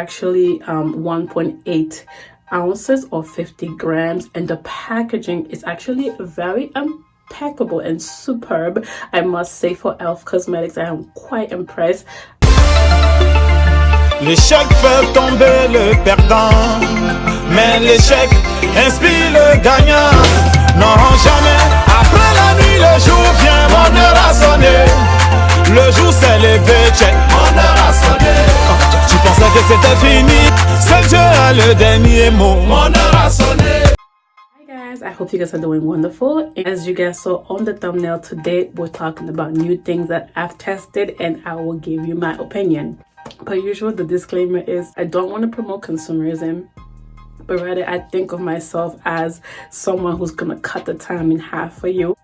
Actually 1.8 ounces or 50 grams, and the packaging is actually very impeccable and superb, I must say. For e.l.f. Cosmetics, I am quite impressed. L'échec fait tomber le perdant, mais l'échec inspire le gagnant. Non, jamais. Après la nuit, le jour vient, mon heure a sonné. Le jour s'est levé, check, mon heure a sonné. Tu pensais que c'était fini, seul Dieu a le dernier mot. Mon heure a sonné. Hi guys, I hope you guys are doing wonderful. As you guys saw on the thumbnail, today we're talking about new things that I've tested and I will give you my opinion. Per usual, the disclaimer is I don't want to promote consumerism, but rather I think of myself as someone who's gonna cut the time in half for you.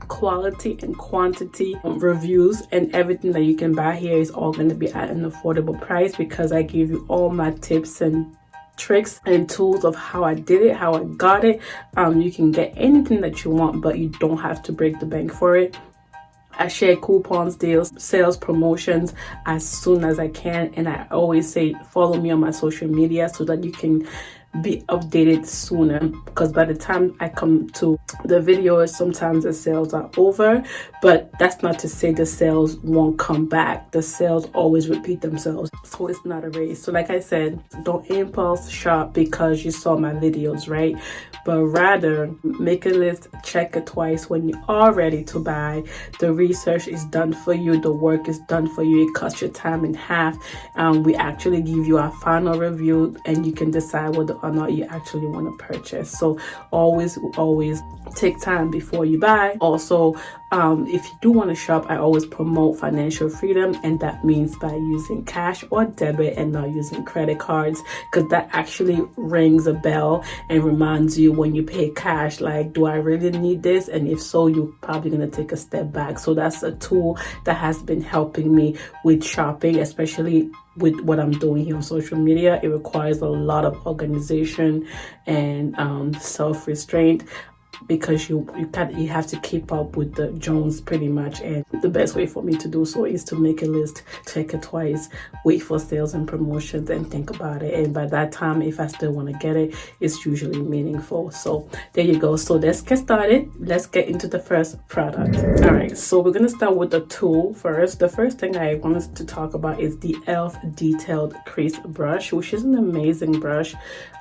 Quality and quantity reviews and everything that you can buy here is all going to be at an affordable price, because I give you all my tips and tricks and tools of how I did it, how I got it. You can get anything that you want, but you don't have to break the bank for it. I share coupons, deals, sales, promotions as soon as I can, and I always say follow me on my social media so that you can be updated sooner, because by the time I come to the videos, sometimes the sales are over, but that's not to say the sales won't come back. The sales always repeat themselves, so it's not a race. So like I said, don't impulse shop because you saw my videos, right? But rather make a list, check it twice when you are ready to buy. The research is done for you, the work is done for you, it cuts your time in half. We actually give you our final review and you can decide whether or not you actually want to purchase. So always take time before you buy. Also, if you do want to shop, I always promote financial freedom, and that means by using cash or debit and not using credit cards, because that actually rings a bell and reminds you when you pay cash, like, do I really need this? And if so, you're probably going to take a step back. So that's a tool that has been helping me with shopping, especially with what I'm doing here on social media. It requires a lot of organization and self-restraint, because you have to keep up with the Jones pretty much. And the best way for me to do so is to make a list, check it twice, wait for sales and promotions, and think about it. And by that time, if I still want to get it, it's usually meaningful. So there you go. So let's get started. Let's get into the first product. All right, so we're gonna start with the tool first. The first thing I wanted to talk about is the e.l.f. Detailed Crease Brush, which is an amazing brush.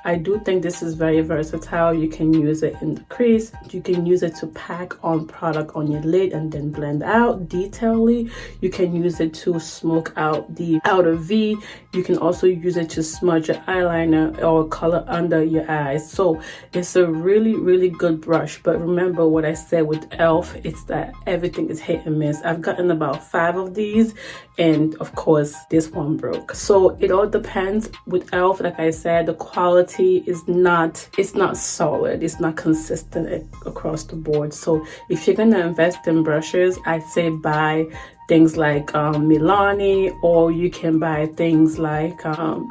I do think this is very versatile. You can use it in the crease. You can use it to pack on product on your lid and then blend out detailedly. You can use it to smoke out the outer V. You can also use it to smudge your eyeliner or color under your eyes. So it's a really good brush. But remember what I said with e.l.f., it's that everything is hit and miss. I've gotten about 5 of these, and of course this one broke. So it all depends with e.l.f. Like I said, the quality is not solid, it's not consistent across the board. So if you're gonna invest in brushes, I'd say buy things like Milani, or you can buy things like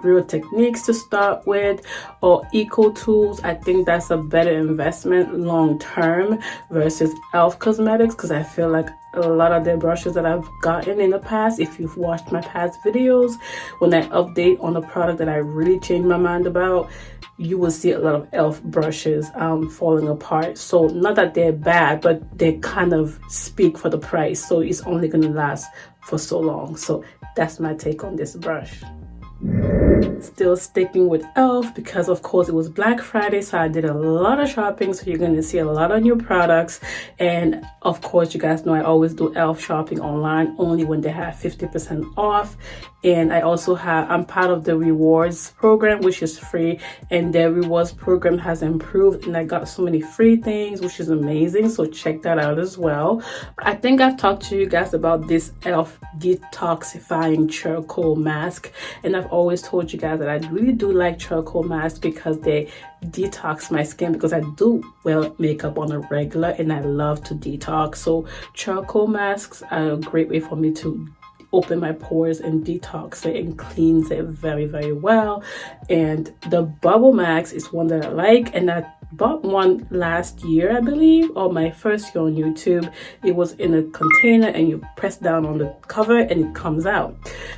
Real Techniques to start with, or Eco Tools. I think that's a better investment long term versus e.l.f. Cosmetics, because I feel like a lot of the brushes that I've gotten in the past, if you've watched my past videos, when I update on a product that I really changed my mind about, you will see a lot of e.l.f. brushes falling apart. So not that they're bad, but they kind of speak for the price, so it's only going to last for so long. So that's my take on this brush. Still sticking with e.l.f. because of course it was Black Friday, so I did a lot of shopping, so you're going to see a lot of new products. And of course, you guys know I always do e.l.f. shopping online only when they have 50% off. And I also I'm part of the rewards program, which is free, and their rewards program has improved, and I got so many free things, which is amazing. So check that out as well. I think I've talked to you guys about this e.l.f. Detoxifying charcoal mask, and I've always told you guys that I really do like charcoal masks because they detox my skin, because I do wear makeup on a regular and I love to detox. So charcoal masks are a great way for me to open my pores and detox it and cleans it very well. And the bubble mask is one that I like, and I bought one last year, I believe, or my first year on YouTube. It was in a container and you press down on the cover and it comes out.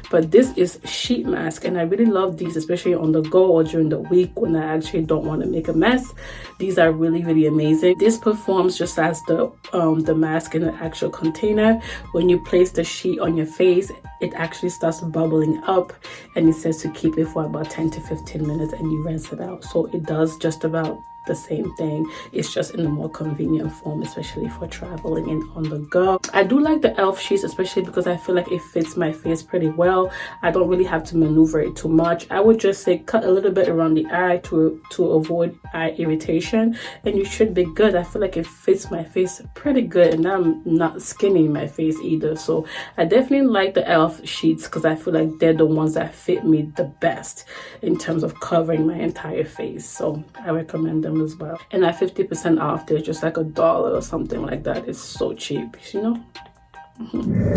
But this is sheet mask, and I really love these, especially on the go or during the week when I actually don't want to make a mess. These are really, really amazing. This performs just as the mask in the actual container. When you place the sheet on your face, it actually starts bubbling up, and it says to keep it for about 10 to 15 minutes and you rinse it out. So it does just about the same thing. It's just in a more convenient form, especially for traveling and on the go. I do like the e.l.f. sheets, especially because I feel like it fits my face pretty well. I don't really have to maneuver it too much. I would just say cut a little bit around the eye to avoid eye irritation, and you should be good. I feel like it fits my face pretty good, and I'm not skinny in my face either. So I definitely like the e.l.f. sheets because I feel like they're the ones that fit me the best in terms of covering my entire face. So I recommend them as well. And at 50% off, they're just like $1 or something like that. It's so cheap, you know.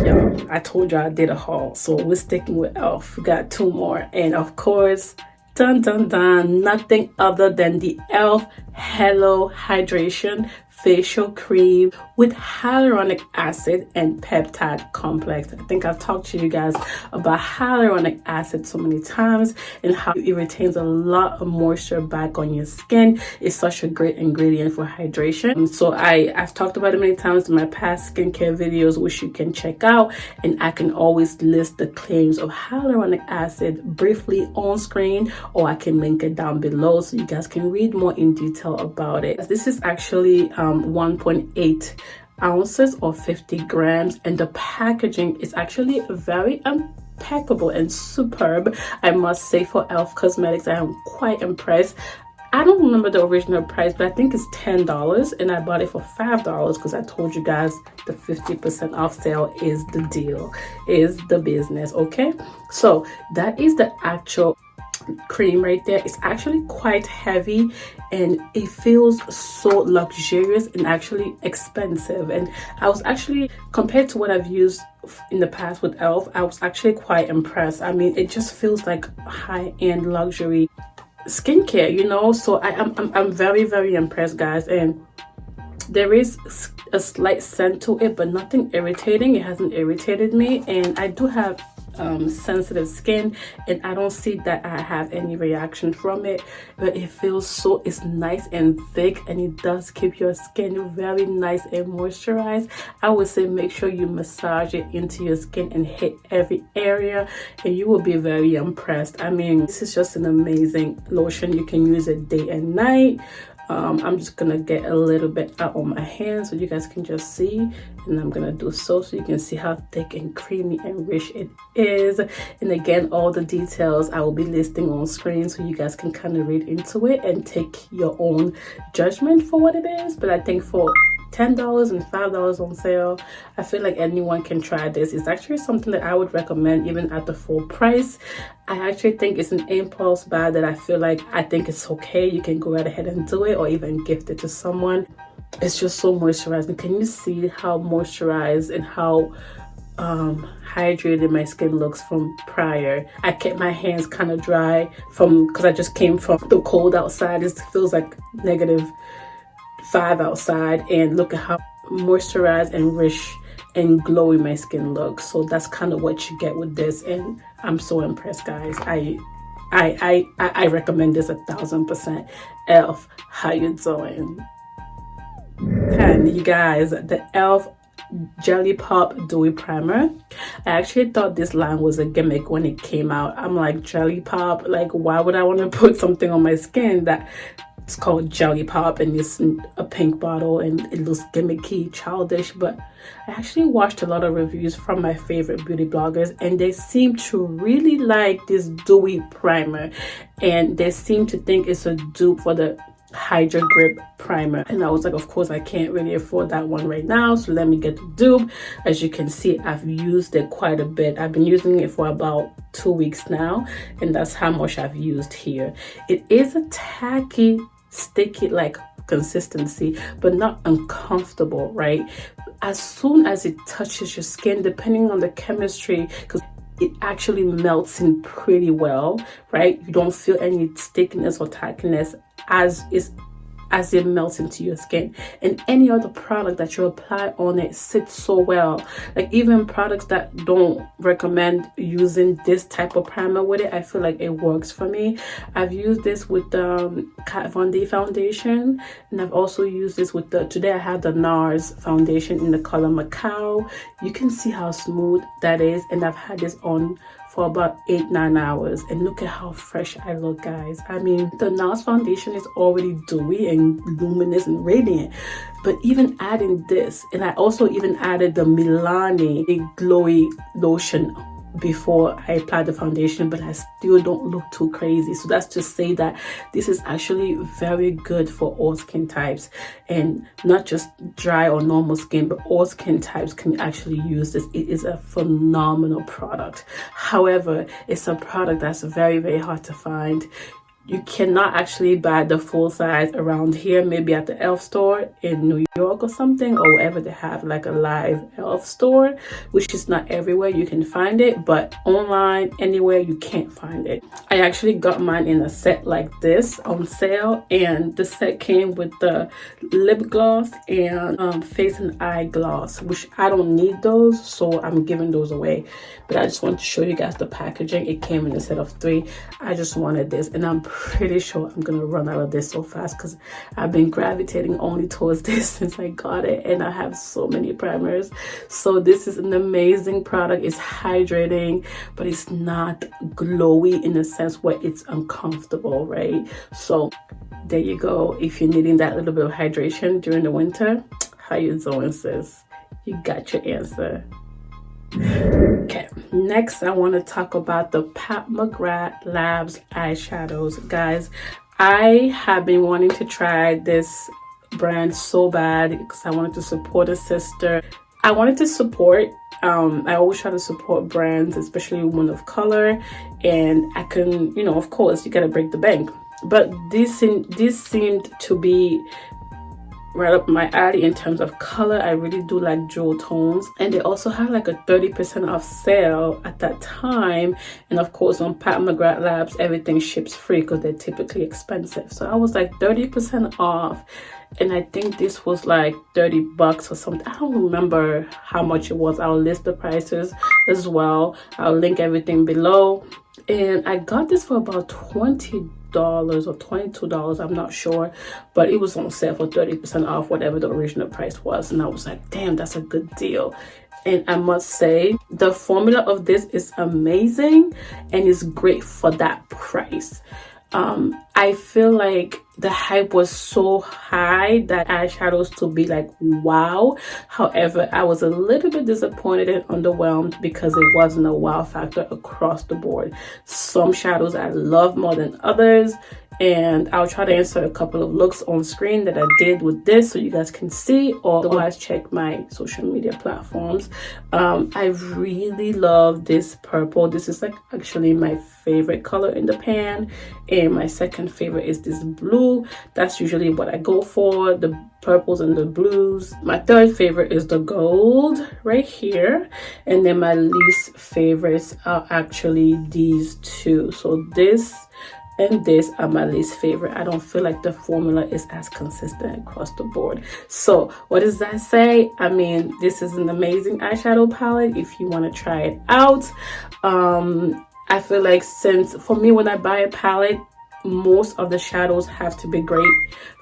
Yeah, I told you I did a haul, so we're sticking with e.l.f. We got 2 more, and of course, dun dun dun, nothing other than the e.l.f. Hello Hydration Facial Cream with hyaluronic acid and peptide complex. I think I've talked to you guys about hyaluronic acid so many times and how it retains a lot of moisture back on your skin. It's such a great ingredient for hydration. So I've talked about it many times in my past skincare videos, which you can check out, and I can always list the claims of hyaluronic acid briefly on screen, or I can link it down below so you guys can read more in detail about it. This is actually 1.8 ounces or 50 grams, and the packaging is actually very impeccable and superb, I must say. For e.l.f. Cosmetics, I am quite impressed. I don't remember the original price, but I think it's $10, and I bought it for $5 because I told you guys the 50% off sale is the deal, is the business. Okay, so that is the actual cream right there. It's actually quite heavy and it feels so luxurious and actually expensive, and I was actually, compared to what I've used in the past with e.l.f., I was actually quite impressed. I mean, it just feels like high-end luxury skincare, you know. So I'm very, very impressed, guys. And there is a slight scent to it, but nothing irritating. It hasn't irritated me, and I do have sensitive skin, and I don't see that I have any reaction from it. But it feels so, it's nice and thick, and it does keep your skin very nice and moisturized. I would say make sure you massage it into your skin and hit every area, and you will be very impressed. I mean, this is just an amazing lotion. You can use it day and night. I'm just gonna get a little bit out on my hand so you guys can just see, and I'm gonna do so you can see how thick and creamy and rich it is. And again, all the details I will be listing on screen so you guys can kind of read into it and take your own judgment for what it is. But I think for $10 and $5 on sale, I feel like anyone can try this. It's actually something that I would recommend even at the full price. I actually think it's an impulse buy that I feel like, I think it's okay. You can go right ahead and do it, or even gift it to someone. It's just so moisturizing. Can you see how moisturized and how hydrated my skin looks from prior? I kept my hands kind of dry because I just came from the cold outside. It feels like -5 outside, and look at how moisturized and rich and glowy my skin looks. So that's kind of what you get with this, and I'm so impressed, guys. I recommend this 1000%. e.l.f., how you doing? And you guys, the e.l.f. Jelly Pop Dewy Primer. I actually thought this line was a gimmick when it came out. I'm like, Jelly Pop, like, why would I want to put something on my skin that it's called Jelly Pop and it's a pink bottle and it looks gimmicky, childish? But I actually watched a lot of reviews from my favorite beauty bloggers, and they seem to really like this dewy primer, and they seem to think it's a dupe for the Hydra Grip Primer. And I was like, of course I can't really afford that one right now, so let me get the dupe. As you can see, I've used it quite a bit. I've been using it for about 2 weeks now, and that's how much I've used here. It is a tacky, sticky like consistency, but not uncomfortable, right? As soon as it touches your skin, depending on the chemistry, because it actually melts in pretty well, right? You don't feel any stickiness or tackiness as is as it melts into your skin. And any other product that you apply on it sits so well. Like even products that don't recommend using this type of primer with it, I feel like it works for me. I've used this with the Kat Von D foundation, and I've also used this with the, today I have the NARS foundation in the color Macao. You can see how smooth that is, and I've had this on for about 8-9 hours, and look at how fresh I look, guys. I mean, the NARS foundation is already dewy and luminous and radiant, but even adding this, and I also even added the Milani glowy lotion before I applied the foundation, but I still don't look too crazy. So that's to say that this is actually very good for all skin types, and not just dry or normal skin, but all skin types can actually use this. It is a phenomenal product. However, it's a product that's very, very hard to find. You cannot actually buy the full size around here, maybe at the e.l.f store in New York or something, or wherever they have like a live e.l.f store, which is not everywhere you can find it, but online, anywhere you can't find it. I actually got mine in a set like this on sale, and the set came with the lip gloss and face and eye gloss, which I don't need those, so I'm giving those away. But I just want to show you guys the packaging. It came in a set of 3. I just wanted this, and I'm pretty sure I'm gonna run out of this so fast because I've been gravitating only towards this since I got it, and I have so many primers. So this is an amazing product. It's hydrating, but it's not glowy in a sense where it's uncomfortable, right? So there you go. If you're needing that little bit of hydration during the winter, how you doing, sis? You got your answer. Okay, next I want to talk about the Mcgrath Labs eyeshadows. Guys, I have been wanting to try this brand so bad because I wanted to support a sister. I wanted to support, I always try to support brands, especially women of color, and I can, you know, of course you gotta break the bank, but this seemed to be right up my alley in terms of color. I really do like jewel tones, and they also had like a 30% off sale at that time. And of course on Mcgrath Labs everything ships free because they're typically expensive, so I was like 30% off, and I think this was like 30 bucks or something. I don't remember how much it was. I'll list the prices as well. I'll link everything below, and I got this for about $20 or $22, I'm not sure, but it was on sale for 30% off whatever the original price was, and I was like, damn, that's a good deal. And I must say the formula of this is amazing and it's great for that price. I feel like the hype was so high that eyeshadows to be like wow. However, I was a little bit disappointed and underwhelmed because it wasn't a wow factor across the board. Some shadows I love more than others, and I'll try to insert a couple of looks on screen that I did with this so you guys can see, or otherwise check my social media platforms. I really love this purple. This is like actually my favorite color in the pan, and my second favorite is this blue. That's usually what I go for, the purples and the blues. My third favorite is the gold right here, and then my least favorites are actually these two. So this and this are my least favorite. I don't feel like the formula is as consistent across the board. So what does that say? I mean, this is an amazing eyeshadow palette if you want to try it out. I feel like, since for me, when I buy a palette, most of the shadows have to be great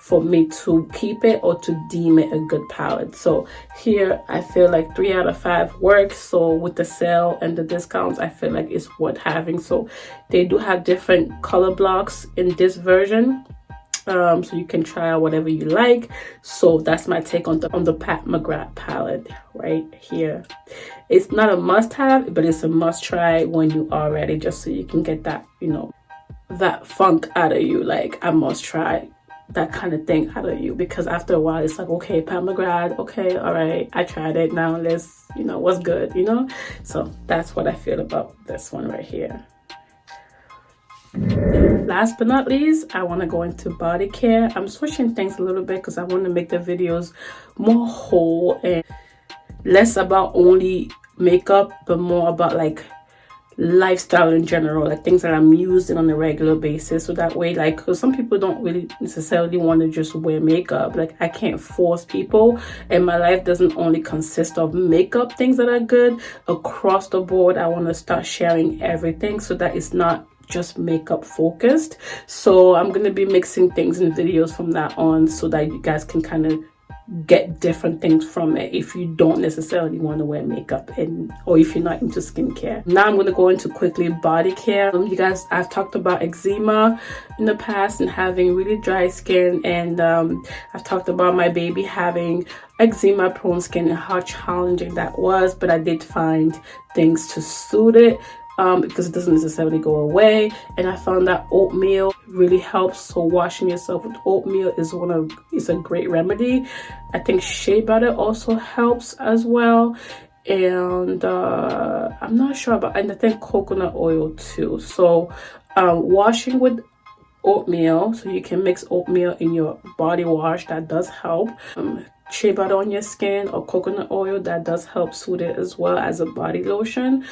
for me to keep it or to deem it a good palette. So here I feel like 3 out of 5 works. So with the sale and the discounts, I feel like it's worth having. So they do have different color blocks in this version, so you can try out whatever you like. So that's my take on the Mcgrath palette right here. It's not a must-have, but it's a must-try when you are ready, just so you can get that, you know, that funk out of you, like I must try that kind of thing out of you, because after a while it's like, okay, Mcgrath, okay, all right, I tried it, now let's, you know, what's good, you know. So that's what I feel about this one right here. Last but not least, I want to go into body care. I'm switching things a little bit because I want to make the videos more whole and less about only makeup, but more about like lifestyle in general, like things that I'm using on a regular basis. So that way, like, because some people don't really necessarily want to just wear makeup. Like, I can't force people, and my life doesn't only consist of makeup things that are good. Across the board, I want to start sharing everything so that it's not just makeup focused. So I'm gonna be mixing things in videos from that on, so that you guys can kind of get different things from it if you don't necessarily want to wear makeup, and or if you're not into skincare. Now I'm going to go into quickly body care. You guys, I've talked about eczema in the past and having really dry skin, and I've talked about my baby having eczema prone skin and how challenging that was, but I did find things to suit it. Because it doesn't necessarily go away, and I found that oatmeal really helps. So washing yourself with oatmeal is a great remedy. I think shea butter also helps as well, and I'm not sure about, and I think coconut oil too. So washing with oatmeal, so you can mix oatmeal in your body wash, that does help. Shea butter on your skin or coconut oil, that does help soothe it as well as a body lotion.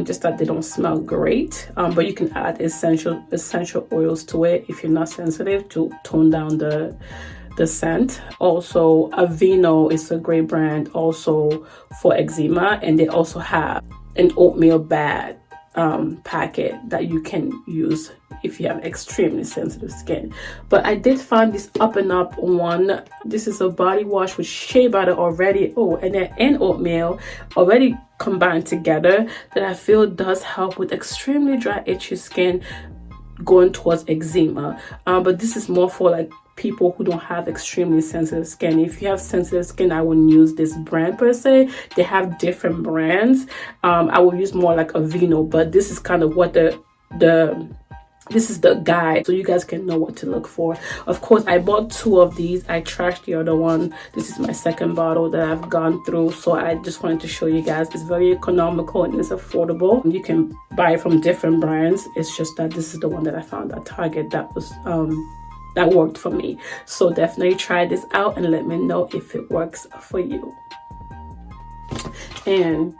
Just that they don't smell great, but you can add essential oils to it if you're not sensitive, to tone down the scent. Also, Aveeno is a great brand also for eczema, and they also have an oatmeal bath packet that you can use if you have extremely sensitive skin. But I did find this Up&Up one. This is a body wash with shea butter already, and oatmeal already combined together, that I feel does help with extremely dry, itchy skin going towards eczema. But this is more for like people who don't have extremely sensitive skin. If you have sensitive skin, I wouldn't use this brand per se. They have different brands. I would use more like Aveeno, but this is kind of what this is the guide, so you guys can know what to look for. Of course, I bought 2 of these. I trashed the other one. This is my second bottle that I've gone through, so I just wanted to show you guys. It's very economical and it's affordable. You can buy from different brands. It's just that this is the one that I found at Target that was that worked for me. So definitely try this out and let me know if it works for you. And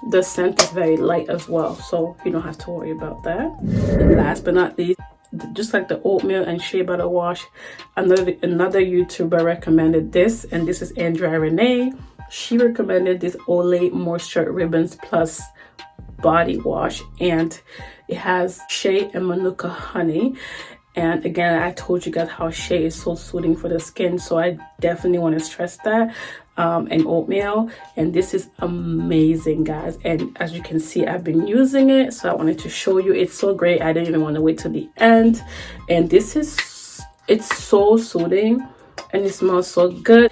the scent is very light as well, so you don't have to worry about that. And last but not least, just like the oatmeal and shea butter wash, another YouTuber recommended this, and this is Andrea Renee. She recommended this Olay Moisture Ribbons Plus body wash, and it has Shea and Manuka honey. And again, I told you guys how Shea is so soothing for the skin, so I definitely want to stress that. And oatmeal, and this is amazing, guys. And as you can see, I've been using it, so I wanted to show you. It's so great. I didn't even want to wait till the end. And it's so soothing, and it smells so good.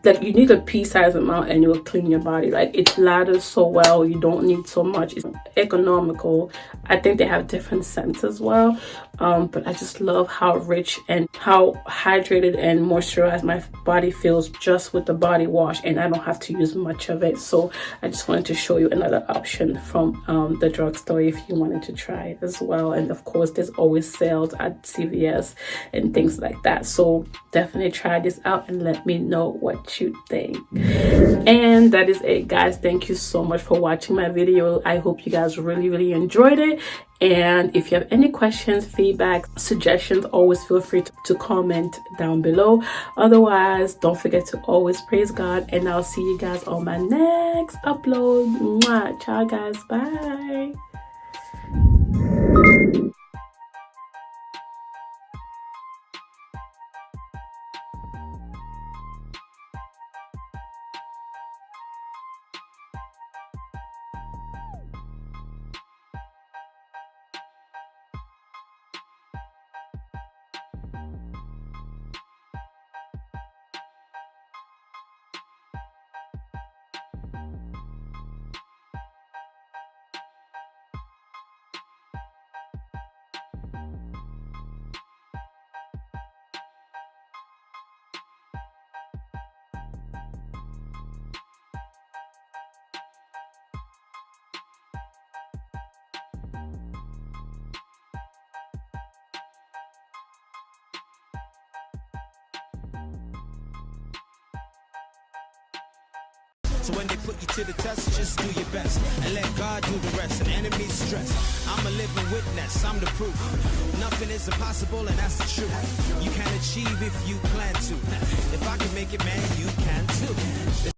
Like, you need a pea-sized amount and it will clean your body. Like, it lathers so well, you don't need so much. It's economical. I think they have different scents as well, but I just love how rich and how hydrated and moisturized my body feels just with the body wash, and I don't have to use much of it. So I just wanted to show you another option from the drugstore if you wanted to try it as well. And of course, there's always sales at CVS and things like that, so definitely try this out and let me know what you think. And that is it, guys. Thank you so much for watching my video. I hope you guys really enjoyed it. And if you have any questions, feedback, suggestions, always feel free to comment down below. Otherwise, don't forget to always praise God, and I'll see you guys on my next upload. Mwah. Ciao, guys. Bye. So when they put you to the test, just do your best and let God do the rest. And enemies stress, I'm a living witness, I'm the proof. Nothing is impossible, and that's the truth. You can achieve if you plan to. If I can make it, man, you can too.